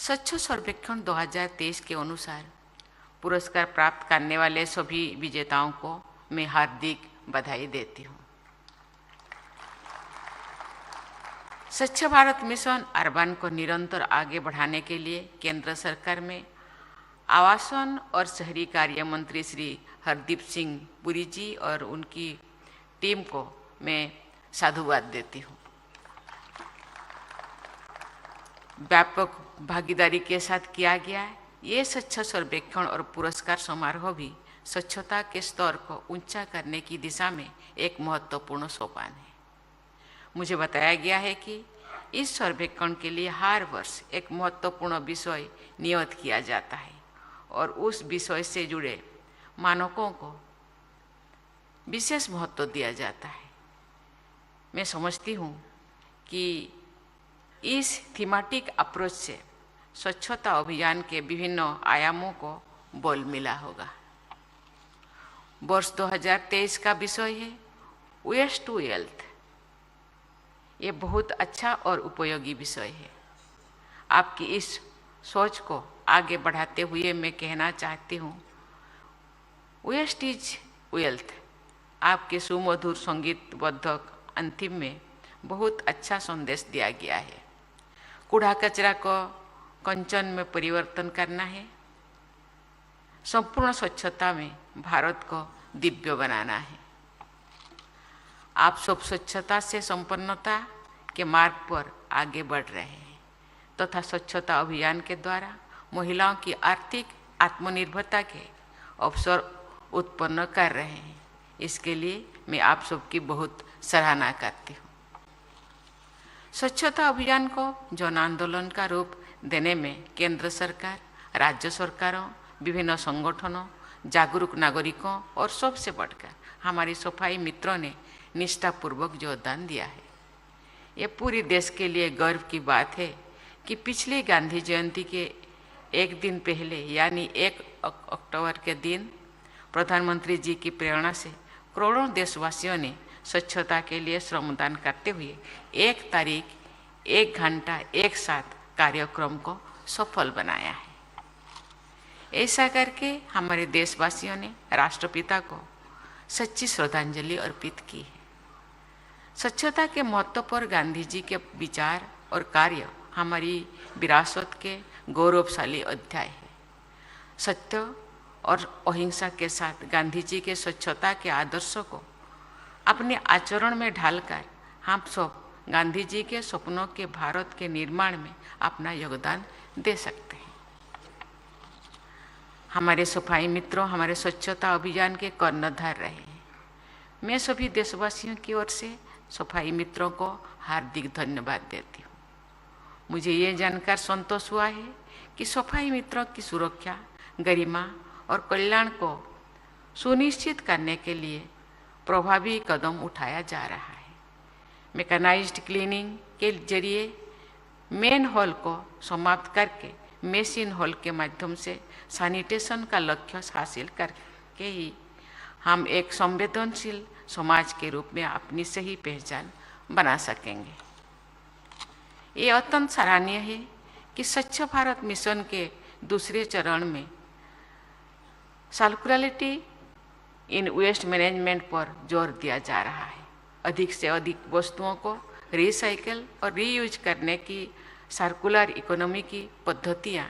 स्वच्छ सर्वेक्षण 2023 के अनुसार पुरस्कार प्राप्त करने वाले सभी विजेताओं को मैं हार्दिक बधाई देती हूँ। स्वच्छ भारत मिशन अर्बन को निरंतर आगे बढ़ाने के लिए केंद्र सरकार में आवासन और शहरी कार्य मंत्री श्री हरदीप सिंह पुरी जी और उनकी टीम को मैं साधुवाद देती हूँ। व्यापक भागीदारी के साथ किया गया है ये स्वच्छ सर्वेक्षण और पुरस्कार समारोह भी स्वच्छता के स्तर को ऊंचा करने की दिशा में एक महत्वपूर्ण सोपान है। मुझे बताया गया है कि इस सर्वेक्षण के लिए हर वर्ष एक महत्वपूर्ण विषय नियत किया जाता है और उस विषय से जुड़े मानकों को विशेष महत्व दिया जाता है। मैं समझती हूँ कि इस थीमेटिक अप्रोच से स्वच्छता अभियान के विभिन्न आयामों को बल मिला होगा। वर्ष 2023 का विषय है वेस्ट टू वेल्थ। ये बहुत अच्छा और उपयोगी विषय है। आपकी इस सोच को आगे बढ़ाते हुए मैं कहना चाहती हूँ, वेस्ट इज वेल्थ आपके सुमधुर संगीतबद्ध अंतिम में बहुत अच्छा संदेश दिया गया है। कूड़ा कचरा को कंचन में परिवर्तन करना है, संपूर्ण स्वच्छता में भारत को दिव्य बनाना है। आप सब स्वच्छता से संपन्नता के मार्ग पर आगे बढ़ रहे हैं तथा स्वच्छता अभियान के द्वारा महिलाओं की आर्थिक आत्मनिर्भरता के अवसर उत्पन्न कर रहे हैं। इसके लिए मैं आप सबकी बहुत सराहना करती हूँ। स्वच्छता अभियान को जन आंदोलन का रूप देने में केंद्र सरकार, राज्य सरकारों, विभिन्न संगठनों, जागरूक नागरिकों और सबसे बढ़कर हमारी सफाई मित्रों ने निष्ठापूर्वक योगदान दिया है। ये पूरे देश के लिए गर्व की बात है कि पिछली गांधी जयंती के एक दिन पहले यानी 1 अक्टूबर के दिन प्रधानमंत्री जी की प्रेरणा से करोड़ों देशवासियों ने स्वच्छता के लिए श्रमदान करते हुए 1 तारीख 1 घंटा एक साथ कार्यक्रम को सफल बनाया है। ऐसा करके हमारे देशवासियों ने राष्ट्रपिता को सच्ची श्रद्धांजलि अर्पित की है। स्वच्छता के महत्व पर गांधी जी के विचार और कार्य हमारी विरासत के गौरवशाली अध्याय है। सत्य और अहिंसा के साथ गांधी जी के स्वच्छता के आदर्शों को अपने आचरण में ढालकर हम सब गांधी जी के सपनों के भारत के निर्माण में अपना योगदान दे सकते हैं। हमारे सफाई मित्रों हमारे स्वच्छता अभियान के कर्णधार रहे हैं। मैं सभी देशवासियों की ओर से सफाई मित्रों को हार्दिक धन्यवाद देती हूँ। मुझे ये जानकर संतोष हुआ है कि सफाई मित्रों की सुरक्षा, गरिमा और कल्याण को सुनिश्चित करने के लिए प्रभावी कदम उठाया जा रहा है। मैकेनाइज्ड क्लीनिंग के जरिए मेन हॉल को समाप्त करके मेशिन हॉल के माध्यम से सैनिटेशन का लक्ष्य हासिल करके ही हम एक संवेदनशील समाज के रूप में अपनी सही पहचान बना सकेंगे। ये अत्यंत सराहनीय है कि स्वच्छ भारत मिशन के दूसरे चरण में सर्कुलरिटी इन वेस्ट मैनेजमेंट पर जोर दिया जा रहा है। अधिक से अधिक वस्तुओं को रिसाइकल और रीयूज करने की सर्कुलर इकोनॉमी की पद्धतियाँ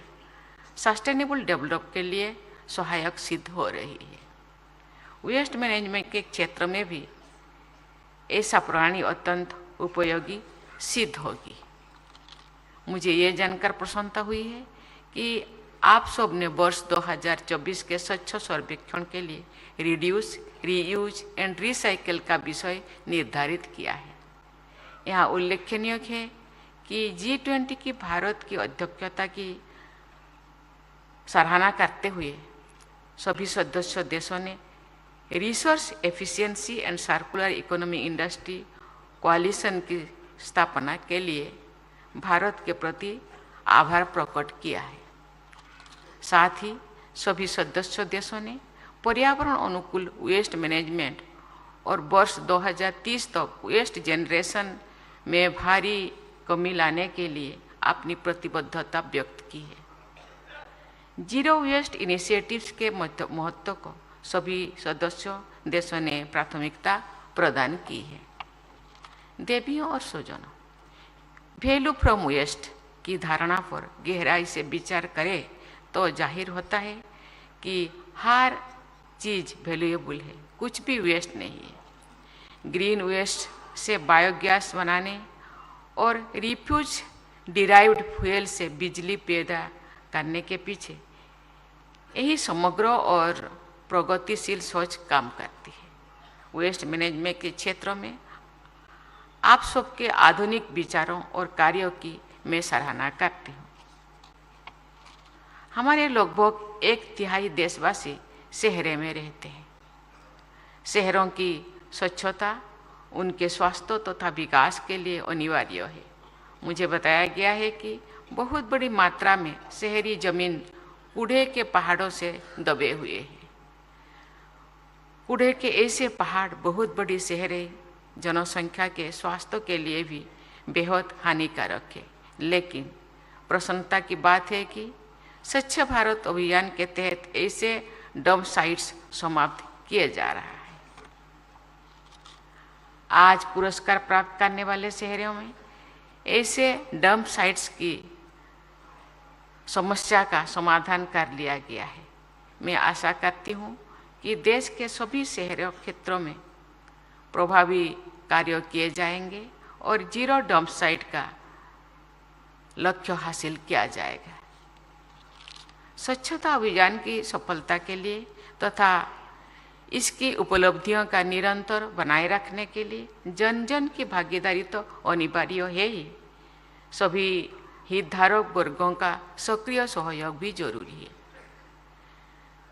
सस्टेनेबल डेवलप के लिए सहायक सिद्ध हो रही है। वेस्ट मैनेजमेंट के क्षेत्र में भी ऐसा प्रणाली अत्यंत उपयोगी सिद्ध होगी। मुझे ये जानकर प्रसन्नता हुई है कि आप सब ने वर्ष 2024 के स्वच्छ सर्वेक्षण के लिए रिड्यूस, रीयूज एंड रिसाइकल का विषय निर्धारित किया है। यहाँ उल्लेखनीय है कि G20 की भारत की अध्यक्षता की सराहना करते हुए सभी सदस्य देशों ने resource efficiency and circular economy industry coalition की स्थापना के लिए भारत के प्रति आभार प्रकट किया है। साथ ही सभी सदस्य देशों ने पर्यावरण अनुकूल वेस्ट मैनेजमेंट और वर्ष 2030 तक वेस्ट जनरेशन में भारी कमी लाने के लिए अपनी प्रतिबद्धता व्यक्त की है। जीरो वेस्ट इनिशिएटिव्स के महत्व को सभी सदस्यों देशों ने प्राथमिकता प्रदान की है। देवियों और स्वजनों, वैल्यू फ्रॉम वेस्ट की धारणा पर गहराई से विचार करें तो जाहिर होता है कि हर चीज़ वैल्यूएबल है, कुछ भी वेस्ट नहीं है। ग्रीन वेस्ट से बायोगैस बनाने और रिफ्यूज डिराइव्ड फ्यूल से बिजली पैदा करने के पीछे यही समग्र और प्रगतिशील सोच काम करती है। वेस्ट मैनेजमेंट के क्षेत्रों में आप सबके आधुनिक विचारों और कार्यों की मैं सराहना करती हूँ। हमारे लगभग 1/3 देशवासी शहरों में रहते हैं। शहरों की स्वच्छता उनके स्वास्थ्य तथा विकास के लिए अनिवार्य है। मुझे बताया गया है कि बहुत बड़ी मात्रा में शहरी जमीन कूड़े के पहाड़ों से दबे हुए हैं। कूड़े के ऐसे पहाड़ बहुत बड़ी शहरी जनसंख्या के स्वास्थ्य के लिए भी बेहद हानिकारक है। लेकिन प्रसन्नता की बात है कि स्वच्छ भारत अभियान के तहत ऐसे डंप साइट्स समाप्त किए जा रहा है। आज पुरस्कार प्राप्त करने वाले शहरों में ऐसे डंप साइट्स की समस्या का समाधान कर लिया गया है। मैं आशा करती हूँ कि देश के सभी शहरों क्षेत्रों में प्रभावी कार्य किए जाएंगे और जीरो डंप साइट का लक्ष्य हासिल किया जाएगा। स्वच्छता अभियान की सफलता के लिए तथा इसकी उपलब्धियों का निरंतर बनाए रखने के लिए जन जन की भागीदारी तो अनिवार्य है ही, सभी हितधारक वर्गों का सक्रिय सहयोग भी जरूरी है।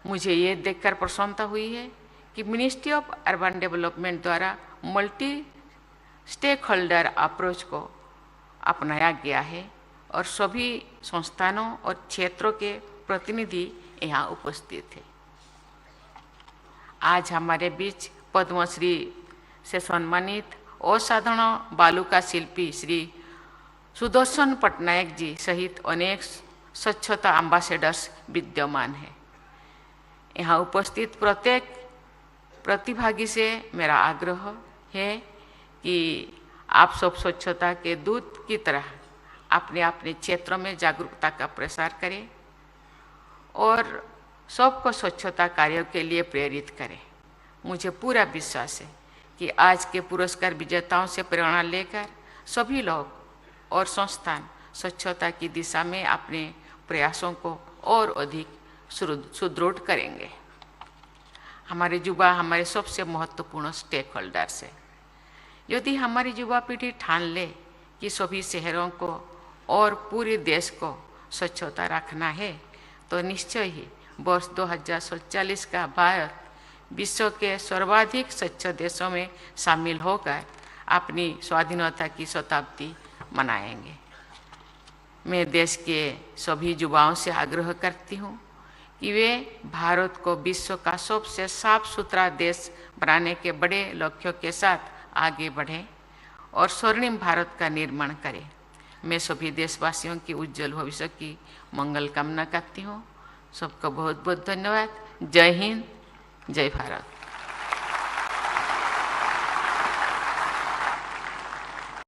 मुझे ये देखकर प्रसन्नता हुई है कि मिनिस्ट्री ऑफ अर्बन डेवलपमेंट द्वारा मल्टी स्टेक होल्डर अप्रोच को अपनाया गया है और सभी संस्थानों और क्षेत्रों के प्रतिनिधि यहाँ उपस्थित हैं। आज हमारे बीच पद्मश्री से सम्मानित असाधारण बालुका शिल्पी श्री सुदर्शन पटनायक जी सहित अनेक स्वच्छता एम्बेसडर्स विद्यमान हैं। यहाँ उपस्थित प्रत्येक प्रतिभागी से मेरा आग्रह है कि आप सब स्वच्छता के दूत की तरह अपने अपने क्षेत्रों में जागरूकता का प्रसार करें और सबको स्वच्छता कार्यों के लिए प्रेरित करें। मुझे पूरा विश्वास है कि आज के पुरस्कार विजेताओं से प्रेरणा लेकर सभी लोग और संस्थान स्वच्छता की दिशा में अपने प्रयासों को और अधिक सुदृढ़ करेंगे। हमारे युवा हमारे सबसे महत्वपूर्ण स्टेक होल्डर्स है। यदि हमारी युवा पीढ़ी ठान ले कि सभी शहरों को और पूरे देश को स्वच्छता रखना है तो निश्चय ही वर्ष 2047 का भारत विश्व के सर्वाधिक स्वच्छ देशों में शामिल होकर अपनी स्वाधीनता की शताब्दी मनाएंगे। मैं देश के सभी युवाओं से आग्रह करती हूँ कि वे भारत को विश्व का सबसे साफ सुथरा देश बनाने के बड़े लक्ष्यों के साथ आगे बढ़ें और स्वर्णिम भारत का निर्माण करें। मैं सभी देशवासियों की उज्जवल भविष्य की मंगल कामना करती हूँ। सबको बहुत बहुत धन्यवाद। जय हिंद, जय भारत।